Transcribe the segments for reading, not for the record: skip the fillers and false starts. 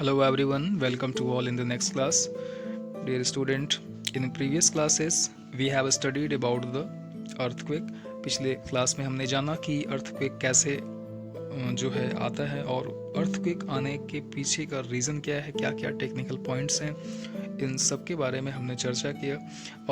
Hello everyone, welcome to all in the next class. Dear student, in previous classes we have studied about the earthquake. पिछले class में हमने जाना कि earthquake कैसे जो है आता है और earthquake आने के पीछे का रीज़न क्या है, क्या क्या टेक्निकल पॉइंट्स हैं, इन सब के बारे में हमने चर्चा किया।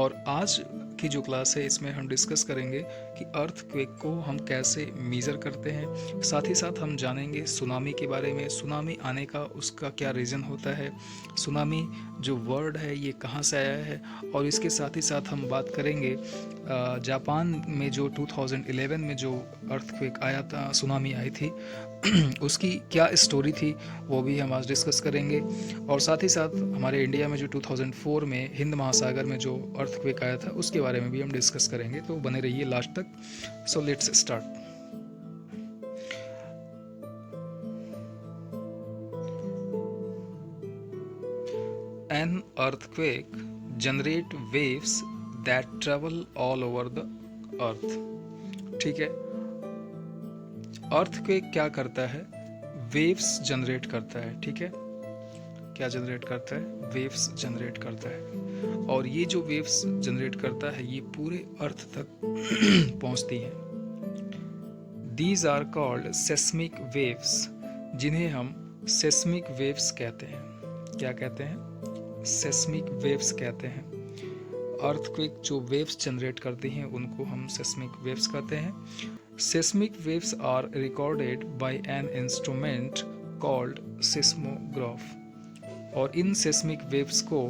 और आज की जो क्लास है इसमें हम डिस्कस करेंगे कि अर्थक्वेक को हम कैसे मेज़र करते हैं। साथ ही साथ हम जानेंगे सुनामी के बारे में, सुनामी आने का उसका क्या रीज़न होता है, सुनामी जो वर्ड है ये कहाँ से आया है। और इसके साथ ही साथ हम बात करेंगे जापान में जो 2011 में जो अर्थक्वेक आया था, सुनामी आई थी उसकी क्या स्टोरी थी वो भी हम आज डिस्कस करेंगे। और साथ ही साथ हमारे इंडिया में जो 2004 में हिंद महासागर में जो अर्थक्वेक आया था उसके बारे में भी हम डिस्कस करेंगे, तो बने रहिए लास्ट तक। So let's start. An earthquake generate waves that travel all over the earth. ठीक है, अर्थक्वेक क्या करता है? वेव्स जनरेट करता है। ठीक है, क्या जनरेट करता है? वेव्स जनरेट करता है। और ये जो वेव्स जनरेट करता है ये पूरे अर्थ तक पहुंचती हैं। These are called seismic waves, जिन्हें हम सेस्मिक वेव्स कहते हैं। क्या कहते हैं? सेस्मिक वेव्स कहते हैं। अर्थक्वेक जो वेव्स जनरेट करती हैं उनको हम सेस्मिक वेव्स कहते हैं। Seismic waves are recorded by an instrument called seismograph. और इन सेस्मिक वेव्स को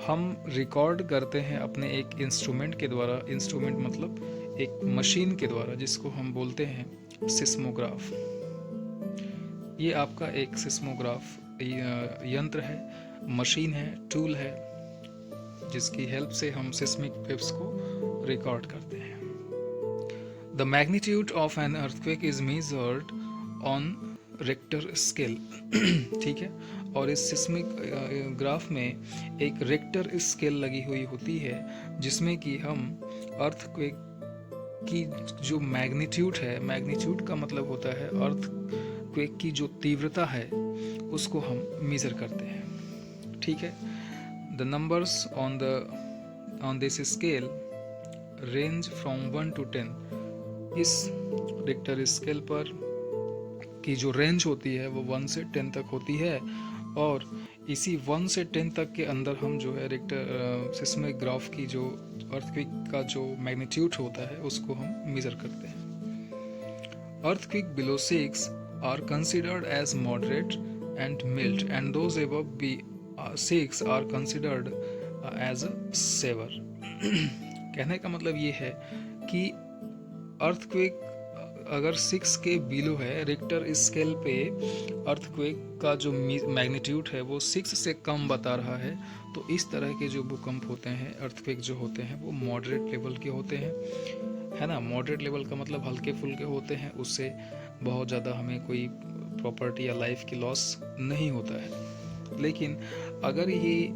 हम रिकॉर्ड करते हैं अपने एक इंस्ट्रूमेंट के द्वारा। इंस्ट्रूमेंट मतलब एक मशीन के द्वारा, जिसको हम बोलते हैं सिस्मोग्राफ। ये आपका एक सिस्मोग्राफ यंत्र है, मशीन है, टूल है, जिसकी हेल्प से हम सिस्मिक वेव्स को रिकॉर्ड करते हैं। The magnitude of an earthquake is measured on Richter scale. ठीक है, और इस सिस्मिक ग्राफ में एक रेक्टर स्केल लगी हुई होती है, जिसमें कि हम अर्थक्वेक की जो मैग्नीट्यूड है, मैग्नीट्यूड का मतलब होता है अर्थक्वेक की जो तीव्रता है, उसको हम मेजर करते हैं। ठीक है, the numbers on this scale range from 1 to 10। इस रेक्टर स्केल पर की जो रेंज होती है वो 1 से 10 तक होती है। और इसी 1 से 10 तक के अंदर हम जो है रेक्टर सिस्मिक ग्राफ की जो अर्थक्वेक का जो मैग्नीट्यूड होता है उसको हम मेजर करते हैं। Earthquake below 6 are considered as moderate and mild, and those above 6 are considered as severe. कहने का मतलब ये है कि अर्थक्वेक अगर 6 के बिलो है रेक्टर स्केल पे, अर्थक्वेक का जो मैग्नीट्यूड है वो 6 से कम बता रहा है, तो इस तरह के जो भूकंप होते हैं, अर्थक्वेक जो होते हैं वो मॉडरेट लेवल के होते हैं, है ना। मॉडरेट लेवल का मतलब हल्के फुल्के होते हैं, उससे बहुत ज़्यादा हमें कोई प्रॉपर्टी या लाइफ की लॉस नहीं होता है। लेकिन अगर ये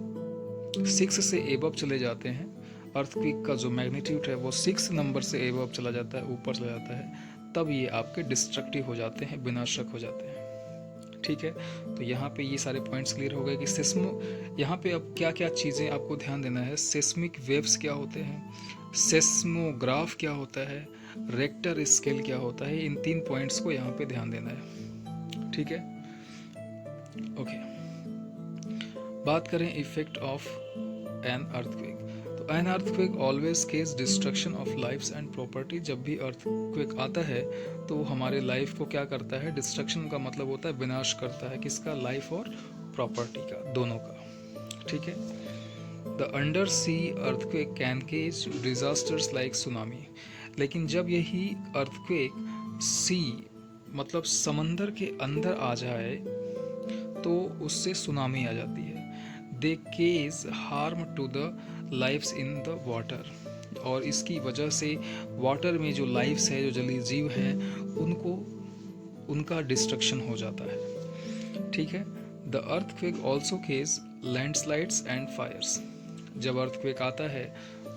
6 से एबव चले जाते हैं, अर्थक्वेक का जो मैग्नीट्यूड है वो 6 नंबर से एबव चला जाता है, ऊपर चला जाता है, तब ये आपके डिस्ट्रक्टिव हो जाते हैं, विनाशक हो जाते हैं। ठीक है, तो यहाँ पे ये सारे पॉइंट्स क्लियर हो गए कि यहाँ पे अब क्या क्या चीज़ें आपको ध्यान देना है। सेस्मिक वेव्स क्या होते हैं, सेस्मोग्राफ क्या होता है, रेक्टर स्केल क्या होता है, इन 3 पॉइंट्स को यहाँ पे ध्यान देना है। ठीक है, ओके। बात करें इफेक्ट ऑफ एन अर्थक्वेक, तो an earthquake always causes destruction of lifes and property. जब भी अर्थक्वेक आता है तो वो हमारे लाइफ को क्या करता है? डिस्ट्रक्शन का मतलब होता है विनाश करता है, किसका? लाइफ और प्रॉपर्टी का, दोनों का। ठीक है, the under sea earthquake can cause disasters like tsunami. लेकिन जब यही अर्थक्वेक सी मतलब समंदर के अंदर आ जाए तो उससे सुनामी आ जाती है। They cause harm to the lifes in the water, और इसकी वजह से वाटर में जो लाइफ्स है, जो जलीय जीव है, उनका डिस्ट्रक्शन हो जाता है। ठीक है, the earthquake also causes landslides and fires. जब अर्थक्वेक आता है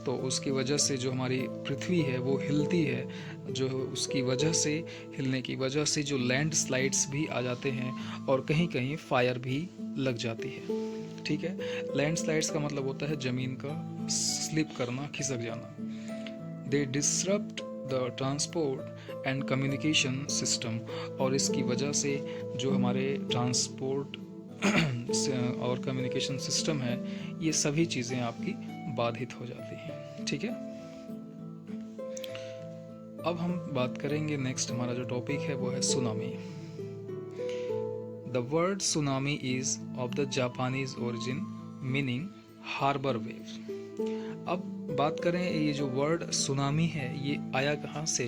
तो उसकी वजह से जो हमारी पृथ्वी है वो हिलती है, जो उसकी वजह से हिलने की वजह से जो लैंडस्लाइड्स भी आ जाते हैं और कहीं कहीं फायर भी लग जाती है। ठीक है, लैंडस्लाइड्स का मतलब होता है ज़मीन का स्लिप करना, खिसक जाना। They disrupt the transport and communication system, और इसकी वजह से जो हमारे ट्रांसपोर्ट और कम्युनिकेशन सिस्टम है, ये सभी चीज़ें आपकी बाधित हो जाती हैं। ठीक है, अब हम बात करेंगे नेक्स्ट, हमारा जो टॉपिक है वो है tsunami. The word tsunami is of the Japanese origin meaning harbour wave. अब बात करें ये जो वर्ड सुनामी है ये आया कहाँ से।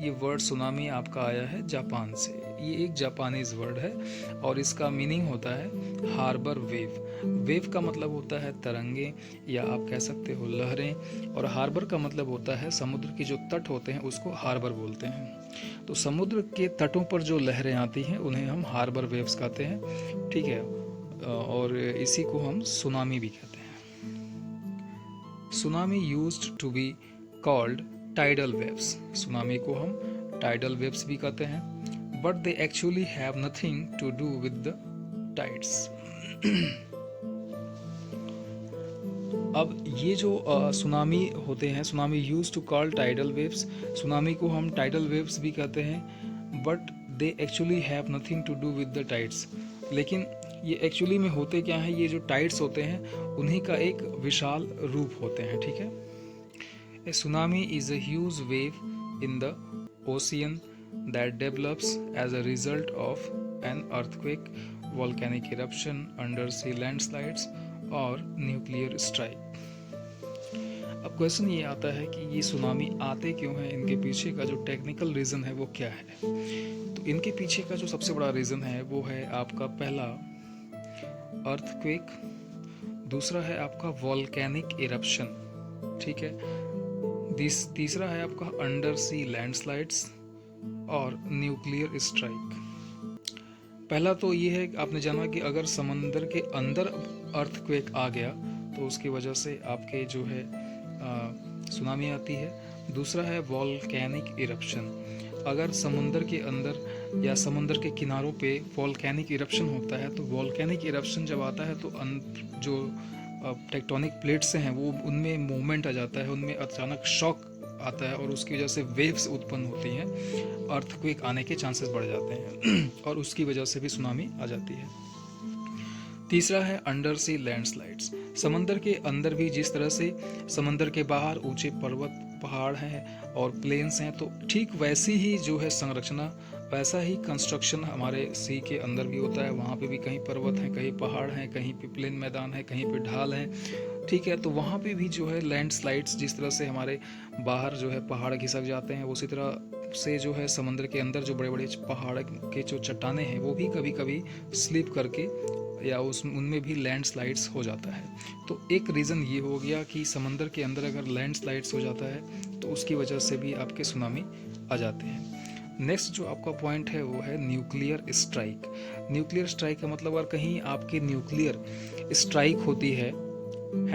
ये वर्ड सुनामी आपका आया है जापान से। ये एक जापानीज वर्ड है और इसका मीनिंग होता है हार्बर वेव। वेव का मतलब होता है तरंगे या आप कह सकते हो लहरें, और हार्बर का मतलब होता है समुद्र के जो तट होते हैं उसको हार्बर बोलते हैं। तो समुद्र के तटों पर जो लहरें आती हैं उन्हें हम हार्बर वेव्स कहते हैं। ठीक है, और इसी को हम सुनामी भी कहते हैं। Tsunami used to be called tidal waves. Tsunami को हम टाइडल वेव्स भी कहते हैं, but they actually have nothing to do with the tides. अब ये जो सुनामी होते हैं, tsunami use to call tidal waves, tsunami को हम टाइडल वेव्स भी कहते हैं, but they actually have nothing to do with the tides. लेकिन ये एक्चुअली में होते क्या है, ये जो टाइड्स होते हैं उन्हीं का एक विशाल रूप होते हैं। ठीक है, a tsunami is a huge wave in the ocean that develops as a result of an earthquake, volcanic eruption, under sea landslides और न्यूक्लियर स्ट्राइक। अब क्वेश्चन ये आता है कि ये सुनामी आते क्यों हैं, इनके पीछे का जो टेक्निकल रीज़न है वो क्या है। तो इनके पीछे का जो सबसे बड़ा रीज़न है वो है आपका पहला अर्थक्वेक, दूसरा है आपका वोल्केनिक इरप्शन। ठीक है, तीसरा है आपका अंडर सी लैंडस्लाइड्स और न्यूक्लियर स्ट्राइक। पहला तो ये है, आपने जाना कि अगर समंदर के अंदर अर्थक्वेक आ गया तो उसकी वजह से आपके जो है सुनामी आती है। दूसरा है वोल्केनिक इरप्शन, अगर समुंदर के अंदर या समुंदर के किनारों पे वोल्केनिक इरप्शन होता है तो वोल्केनिक इरप्शन जब आता है तो जो टेक्टोनिक प्लेट्स हैं वो उनमें मूवमेंट आ जाता है, उनमें अचानक शॉक आता है और उसकी वजह से वेव्स उत्पन्न होती हैं, अर्थक्वेक आने के चांसेस बढ़ जाते हैं और उसकी वजह से भी सुनामी आ जाती है। तीसरा है अंडर सी लैंडस्लाइड्स, समंदर के अंदर भी जिस तरह से समंदर के बाहर ऊंचे पर्वत पहाड़ हैं और प्लेन्स हैं, तो ठीक वैसी ही जो है संरचना, वैसा ही कंस्ट्रक्शन हमारे सी के अंदर भी होता है। वहाँ पे भी कहीं पर्वत हैं, कहीं पहाड़ हैं, कहीं पे प्लेन मैदान है, कहीं पे ढाल हैं। ठीक है, तो वहाँ पे भी जो है लैंडस्लाइड्स, जिस तरह से हमारे बाहर जो है पहाड़ खिसक जाते हैं, उसी तरह से जो है समंदर के अंदर जो बड़े बड़े पहाड़ के जो चट्टाने हैं वो भी कभी कभी स्लिप करके या उनमें भी लैंडस्लाइड्स हो जाता है। तो एक रीज़न ये हो गया कि समंदर के अंदर अगर लैंडस्लाइड्स हो जाता है तो उसकी वजह से भी आपके सुनामी आ जाते हैं। नेक्स्ट जो आपका पॉइंट है वो है न्यूक्लियर स्ट्राइक। न्यूक्लियर स्ट्राइक का मतलब अगर कहीं आपके न्यूक्लियर स्ट्राइक होती है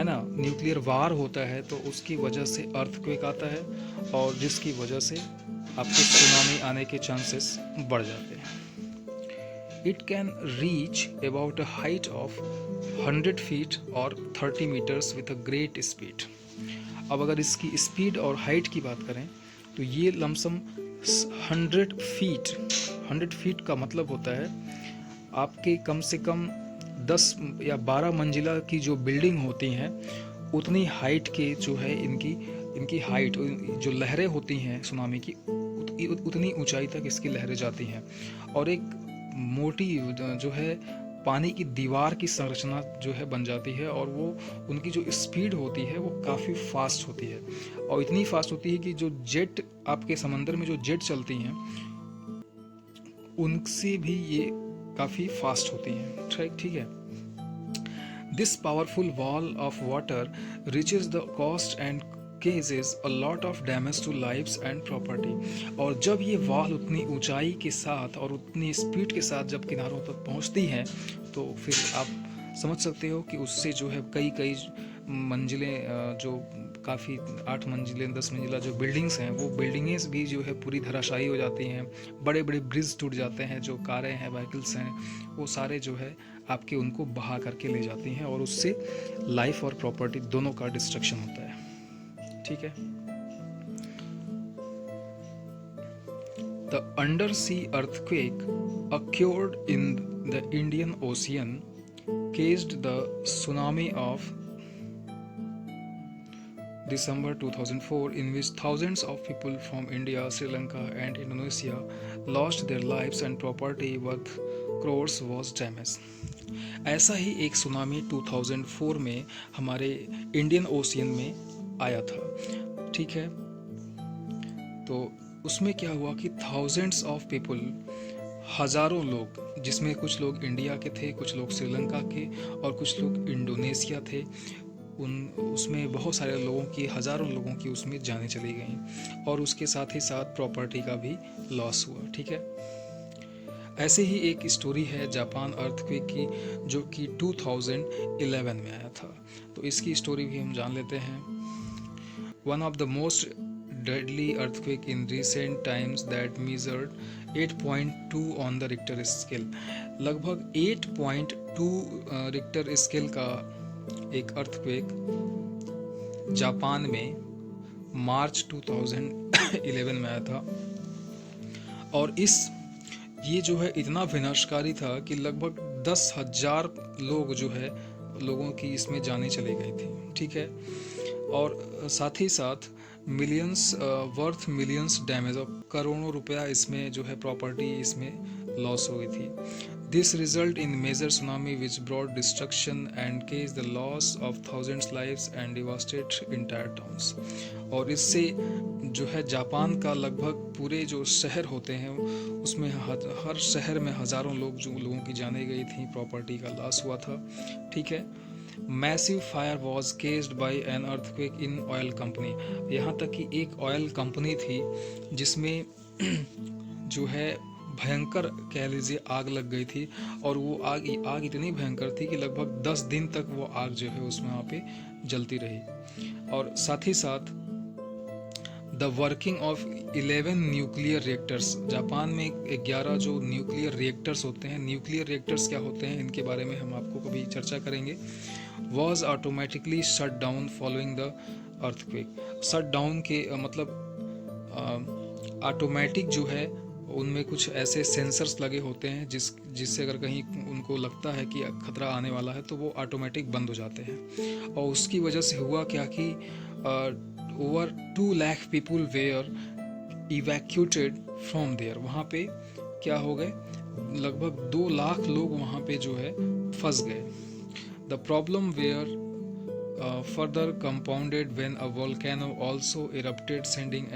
ना, न्यूक्लियर वार होता है, तो उसकी वजह से अर्थक्वेक आता है और जिसकी वजह से आपके सुनामी आने के चांसेस बढ़ जाते हैं। It can reach about a height of 100 feet or 30 meters with a great speed. अब अगर इसकी स्पीड और हाइट की बात करें तो ये लमसम 100 फीट, 100 फीट का मतलब होता है आपके कम से कम 10 या 12 मंजिला की जो बिल्डिंग होती हैं उतनी हाइट के जो है इनकी हाइट, जो लहरें होती हैं सुनामी की, उतनी ऊंचाई तक इसकी लहरें जाती हैं और एक मोटी जो है पानी की दीवार की संरचना जो है बन जाती है और वो उनकी जो स्पीड होती है वो काफ़ी फास्ट होती है और इतनी फास्ट होती है कि जो जेट आपके समंदर में जो जेट चलती हैं उनसे भी ये काफ़ी फास्ट होती हैं। ठीक है, this powerful wall of water reaches the coast and cases a lot of damage to lives and property। और जब ये वॉल उतनी ऊंचाई के साथ और उतनी स्पीड के साथ जब किनारों तक पहुंचती हैं तो फिर आप समझ सकते हो कि उससे जो है कई मंजिलें जो काफ़ी 8 मंजिलें 10 मंजिला जो बिल्डिंग्स हैं वो बिल्डिंग्स भी जो है पूरी धराशायी हो जाती हैं, बड़े बड़े ब्रिज टूट जाते हैं, जो कारें हैं व्हीकल्स हैं वो सारे जो है आपके उनको बहा करके ले जाती हैं और उससे लाइफ और प्रॉपर्टी दोनों का डिस्ट्रक्शन होता है। ठीक है। The undersea earthquake occurred in the Indian Ocean caused the tsunami of December 2004, in which thousands of people from India, Sri Lanka, and Indonesia lost their lives and property worth crores was damaged. ऐसा ही एक tsunami 2004 में हमारे Indian ocean में आया था। ठीक है। तो उसमें क्या हुआ कि थाउजेंड्स ऑफ पीपल, हज़ारों लोग, जिसमें कुछ लोग इंडिया के थे, कुछ लोग श्रीलंका के और कुछ लोग इंडोनेशिया थे, उसमें बहुत सारे लोगों की, हज़ारों लोगों की उसमें जानें चली गई और उसके साथ ही साथ प्रॉपर्टी का भी लॉस हुआ। ठीक है। ऐसे ही एक स्टोरी है जापान अर्थक्वेक की, जो कि 2011 में आया था। तो इसकी स्टोरी भी हम जान लेते हैं। One of the most deadly earthquake in recent times that measured 8.2 on the Richter scale. लगभग 8.2 रिक्टर स्केल का एक अर्थक्वेक जापान में मार्च 2011 में आया था और ये जो है इतना विनाशकारी था कि लगभग 10,000 लोग जो है लोगों की इसमें जाने चली गई थी। ठीक है। और साथ ही साथ मिलियंस वर्थ मिलियंस डैमेज, और करोड़ों रुपया इसमें जो है प्रॉपर्टी इसमें लॉस हो गई थी। This result in major tsunami which brought destruction and causes the loss of thousands lives and devastated entire towns. और इससे जो है जापान का लगभग पूरे जो शहर होते हैं उसमें हर शहर में हज़ारों लोगों की जाने गई थी, प्रॉपर्टी का लॉस हुआ था। ठीक है। Massive fire was केस्ड by an earthquake in oil company. यहाँ तक कि एक ऑयल कंपनी थी जिसमें जो है भयंकर कह लीजिए आग लग गई थी और वो आग इतनी भयंकर थी कि लगभग 10 दिन तक वो आग जो है उसमें वहाँ पे जलती रही। और साथ ही साथ the working of 11 nuclear reactors, Japan में 11 जो न्यूक्लियर रिएक्टर्स होते हैं, न्यूक्लियर रिएक्टर्स क्या होते हैं इनके बारे में हम आपको कभी चर्चा करेंगे, was automatically shut down following the earthquake. Shut down के मतलब ऑटोमेटिक जो है उनमें कुछ ऐसे सेंसर्स लगे होते हैं जिससे अगर कहीं उनको लगता है कि खतरा आने वाला है तो वो ऑटोमेटिक बंद हो जाते हैं। और उसकी वजह से हुआ क्या कि over 2 lakh people were evacuated from there. वहाँ पे क्या हो गए, लगभग 2 लाख लोग वहाँ पे जो है फंस गए। The problem were further compounded when a volcano also erupted, sending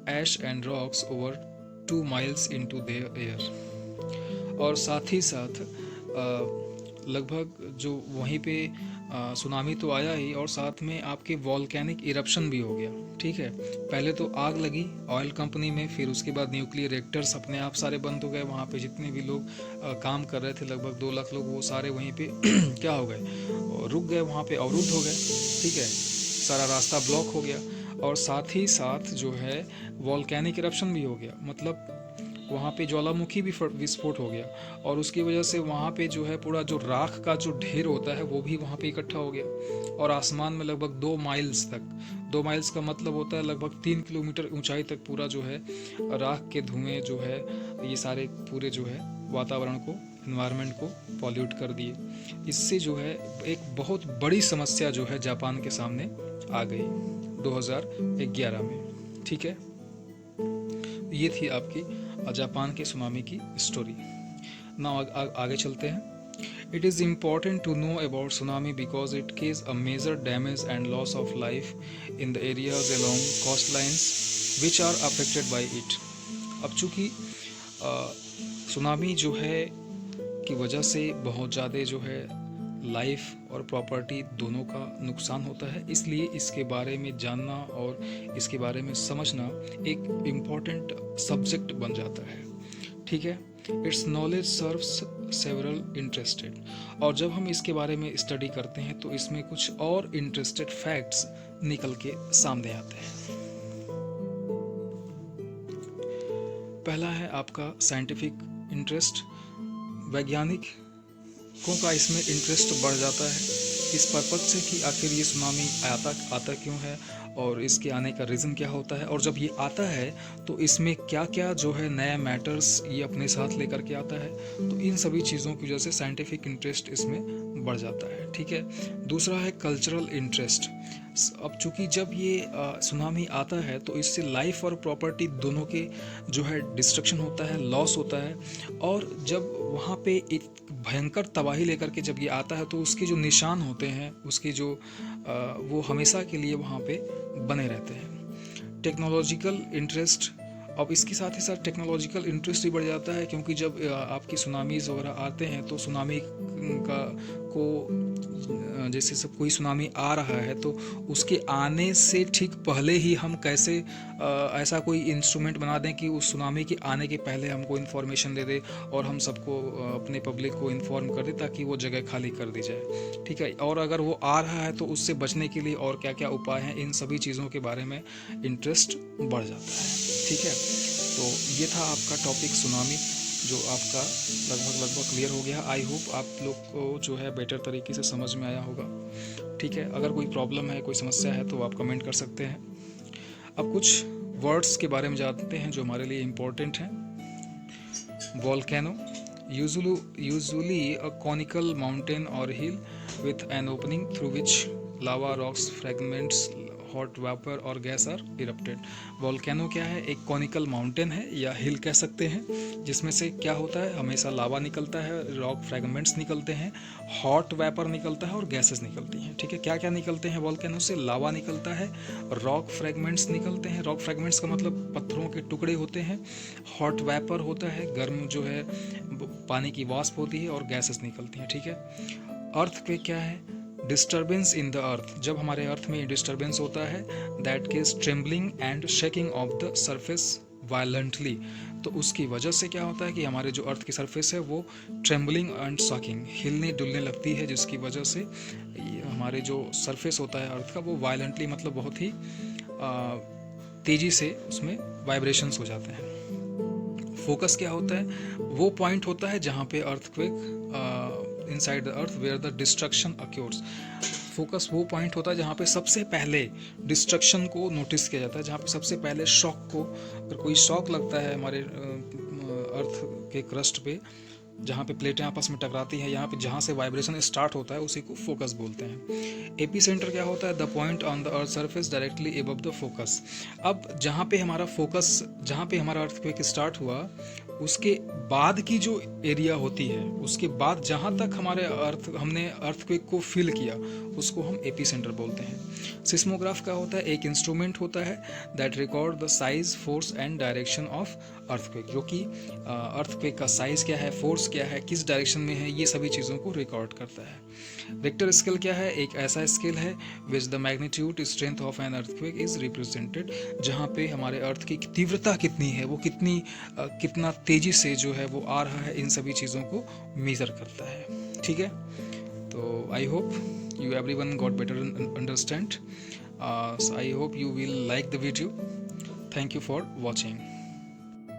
ash and rocks over 2 miles into the air। और साथ ही साथ लगभग जो वहीं पे सुनामी तो आया ही और साथ में आपके वॉल्केनिक इरप्शन भी हो गया। ठीक है। पहले तो आग लगी ऑयल कंपनी में, फिर उसके बाद न्यूक्लियर रिएक्टर्स अपने आप सारे बंद हो गए। वहाँ पे जितने भी लोग काम कर रहे थे, लगभग 2 लाख लोग, वो सारे वहीं पे क्या हो गए, रुक गए, वहाँ पे अवरुद्ध हो गए। ठीक है। सारा रास्ता ब्लॉक हो गया और साथ ही साथ जो है वॉल्केनिक इरप्शन भी हो गया, मतलब वहाँ पे ज्वालामुखी भी विस्फोट हो गया और उसकी वजह से वहाँ पे जो है पूरा जो राख का जो ढेर होता है वो भी वहाँ पे इकट्ठा हो गया और आसमान में लगभग 2 माइल्स तक, 2 माइल्स का मतलब होता है लगभग 3 किलोमीटर ऊंचाई तक पूरा जो है राख के धुएं जो है ये सारे पूरे जो है वातावरण को, इन्वायरमेंट को पॉल्यूट कर दिए। इससे जो है एक बहुत बड़ी समस्या जो है जापान के सामने आ गई 2011 में। ठीक है। ये थी आपकी जापान के सुनामी की स्टोरी। नाउ आगे चलते हैं। It is important to know about tsunami because it causes a major damage and loss of life in the areas along coast lines which are affected by it. अब चूँकि tsunami जो है की वजह से बहुत ज़्यादा जो है लाइफ और प्रॉपर्टी दोनों का नुकसान होता है, इसलिए इसके बारे में जानना और इसके बारे में समझना एक इम्पॉर्टेंट सब्जेक्ट बन जाता है। ठीक है। It's knowledge serves several interested. और जब हम इसके बारे में स्टडी करते हैं तो इसमें कुछ और इंटरेस्टेड फैक्ट्स निकल के सामने आते हैं। पहला है आपका साइंटिफिक इंटरेस्ट। वैज्ञानिकों का इसमें इंटरेस्ट बढ़ जाता है इस पर्पज से कि आखिर ये सुनामी आता क्यों है और इसके आने का रीज़न क्या होता है, और जब ये आता है तो इसमें क्या क्या जो है नया मैटर्स ये अपने साथ लेकर के आता है। तो इन सभी चीज़ों की वजह से साइंटिफिक इंटरेस्ट इसमें बढ़ जाता है। ठीक है। दूसरा है कल्चरल इंटरेस्ट। अब चूंकि जब ये सुनामी आता है तो इससे लाइफ और प्रॉपर्टी दोनों के जो है डिस्ट्रक्शन होता है, लॉस होता है, और जब वहाँ पे एक भयंकर तबाही लेकर के जब ये आता है तो उसके जो निशान होते हैं, उसके जो वो हमेशा के लिए वहाँ पे बने रहते हैं। Technological interest. अब इसके साथ ही साथ टेक्नोलॉजिकल इंटरेस्ट भी बढ़ जाता है, क्योंकि जब आपकी सुनामीज़ वगैरह आते हैं तो सुनामी जैसे सब कोई सुनामी आ रहा है तो उसके आने से ठीक पहले ही हम कैसे ऐसा कोई इंस्ट्रूमेंट बना दें कि उस सुनामी के आने के पहले हमको इन्फॉर्मेशन दे दे और हम सबको अपने पब्लिक को इन्फॉर्म कर दे ताकि वो जगह खाली कर दी जाए। ठीक है। और अगर वो आ रहा है तो उससे बचने के लिए और क्या क्या उपाय हैं, इन सभी चीज़ों के बारे में इंटरेस्ट बढ़ जाता है। ठीक है। तो ये था आपका टॉपिक सुनामी, जो आपका लगभग क्लियर हो गया। आई होप आप लोग को जो है बेटर तरीके से समझ में आया होगा। ठीक है। अगर कोई प्रॉब्लम है, कोई समस्या है तो आप कमेंट कर सकते हैं। अब कुछ वर्ड्स के बारे में जानते हैं जो हमारे लिए इम्पोर्टेंट हैं। Volcano, usually a conical mountain or hill with an opening through which lava, rocks, fragments, hot vapour और गैस आर इरप्टेड। वोल्केनो क्या है? एक कॉनिकल माउंटेन है या हिल कह सकते हैं, जिसमें से क्या होता है, हमेशा लावा निकलता है, रॉक फ्रैगमेंट्स निकलते हैं, हॉट वेपर निकलता है और गैसेस निकलती हैं। ठीक है। क्या क्या निकलते हैं वोल्केनो से? लावा निकलता है, रॉक फ्रैगमेंट्स निकलते हैं, रॉक फ्रैगमेंट्स का मतलब पत्थरों के टुकड़े होते हैं, हॉट वेपर होता है, गर्म जो है पानी की वाष्प होती है, और गैसेस निकलती हैं। ठीक है। अर्थक्वेक क्या है? Disturbance in the earth. जब हमारे अर्थ में डिस्टर्बेंस होता है, that case trembling and shaking of the surface violently. तो उसकी वजह से क्या होता है कि हमारे जो अर्थ की सरफेस है वो ट्रेम्बलिंग एंड शॉकिंग, हिलने डुलने लगती है, जिसकी वजह से हमारे जो सरफेस होता है अर्थ का वो वायलेंटली मतलब बहुत ही तेज़ी से उसमें वाइब्रेशंस हो जाते हैं। फोकस क्या होता है? वो पॉइंट होता है जहाँ पे earthquake inside the earth where the destruction occurs. Focus वो पॉइंट होता है जहाँ पे सबसे पहले डिस्ट्रक्शन को नोटिस किया जाता है, जहाँ पे सबसे पहले शॉक को, अगर कोई शॉक लगता है हमारे अर्थ के क्रस्ट पे, जहाँ पे प्लेटें आपस में टकराती हैं, यहाँ पे जहाँ से वाइब्रेशन स्टार्ट होता है उसी को फोकस बोलते हैं। एपी सेंटर क्या होता है? The point on the earth surface directly above the focus. अब जहाँ पे हमारा फोकस, जहाँ पे हमारा अर्थक्वेक स्टार्ट हुआ, उसके बाद की जो एरिया होती है, उसके बाद जहाँ तक हमने अर्थक्वेक को फील किया, उसको हम एपी सेंटर बोलते हैं। सिस्मोग्राफ क्या होता है? एक इंस्ट्रूमेंट होता है that record the size, force and direction of earthquake, जो कि अर्थक्वेक का साइज क्या है, फोर्स क्या है, किस डायरेक्शन में है, ये सभी चीज़ों को रिकॉर्ड करता है। रिक्टर स्केल क्या है? एक ऐसा स्केल है which the magnitude strength of an earthquake is represented, जहाँ पे हमारे अर्थ की तीव्रता कितनी है, वो कितना तेजी से जो है वो आ रहा है, इन सभी चीज़ों को मेजर करता है। ठीक है। तो I hope you everyone got better understand. So I hope you will like the video. Thank you for watching.